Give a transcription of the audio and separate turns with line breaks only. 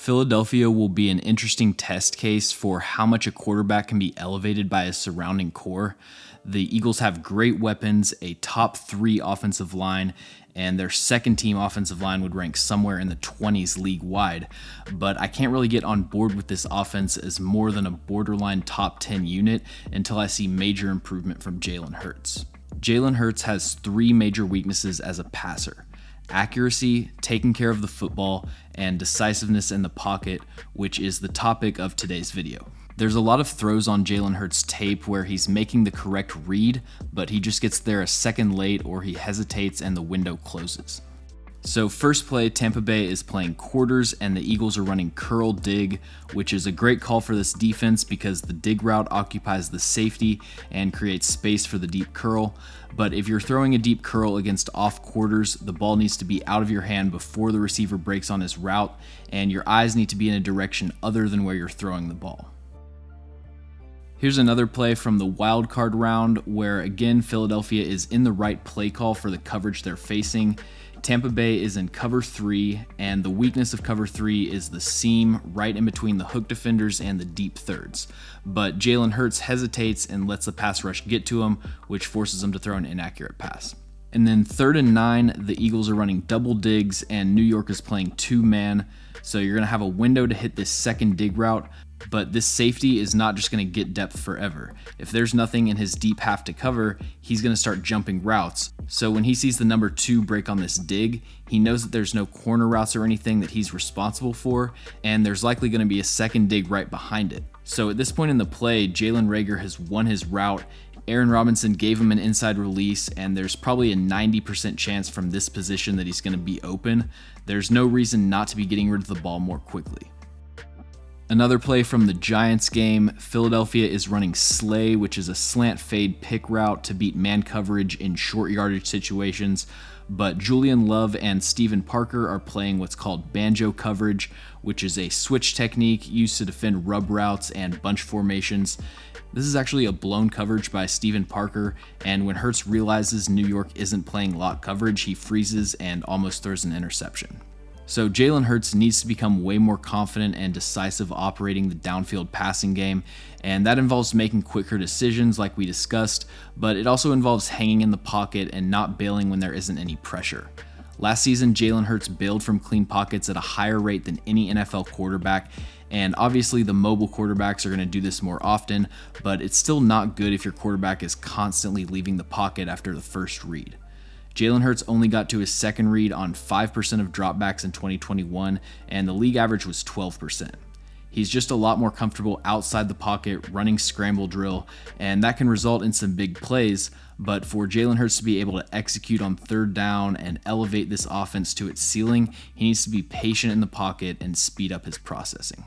Philadelphia will be an interesting test case for how much a quarterback can be elevated by his surrounding core. The Eagles have great weapons, a top 3 offensive line, and their second team offensive line would rank somewhere in the 20s league-wide. But I can't really get on board with this offense as more than a borderline top 10 unit until I see major improvement from Jalen Hurts. Jalen Hurts has 3 major weaknesses as a passer: accuracy, taking care of the football, and decisiveness in the pocket, which is the topic of today's video. There's a lot of throws on Jalen Hurts' tape where he's making the correct read, but he just gets there a second late or he hesitates and the window closes. So first play, Tampa Bay is playing quarters and the Eagles are running curl dig, which is a great call for this defense because the dig route occupies the safety and creates space for the deep curl. But if you're throwing a deep curl against off quarters, the ball needs to be out of your hand before the receiver breaks on his route, and your eyes need to be in a direction other than where you're throwing the ball. Here's another play from the wild card round where, again, Philadelphia is in the right play call for the coverage they're facing. Tampa Bay is in cover 3, and the weakness of cover 3 is the seam right in between the hook defenders and the deep thirds. But Jalen Hurts hesitates and lets the pass rush get to him, which forces him to throw an inaccurate pass. And then 3rd and 9, the Eagles are running double digs and New York is playing 2-man. So you're going to have a window to hit this second dig route, but this safety is not just going to get depth forever. If there's nothing in his deep half to cover, he's going to start jumping routes. So when he sees the number 2 break on this dig, he knows that there's no corner routes or anything that he's responsible for, and there's likely going to be a second dig right behind it. So at this point in the play, Jalen Reagor has won his route. Aaron Robinson gave him an inside release, and there's probably a 90% chance from this position that he's going to be open. There's no reason not to be getting rid of the ball more quickly. Another play from the Giants game, Philadelphia is running slay, which is a slant fade pick route to beat man coverage in short yardage situations. But Julian Love and Steven Parker are playing what's called banjo coverage, which is a switch technique used to defend rub routes and bunch formations. This is actually a blown coverage by Steven Parker, and when Hurts realizes New York isn't playing lock coverage, he freezes and almost throws an interception. So Jalen Hurts needs to become way more confident and decisive operating the downfield passing game, and that involves making quicker decisions like we discussed, but it also involves hanging in the pocket and not bailing when there isn't any pressure. Last season, Jalen Hurts bailed from clean pockets at a higher rate than any NFL quarterback, and obviously the mobile quarterbacks are going to do this more often, but it's still not good if your quarterback is constantly leaving the pocket after the first read. Jalen Hurts only got to his second read on 5% of dropbacks in 2021, and the league average was 12%. He's just a lot more comfortable outside the pocket running scramble drill, and that can result in some big plays, but for Jalen Hurts to be able to execute on 3rd down and elevate this offense to its ceiling, he needs to be patient in the pocket and speed up his processing.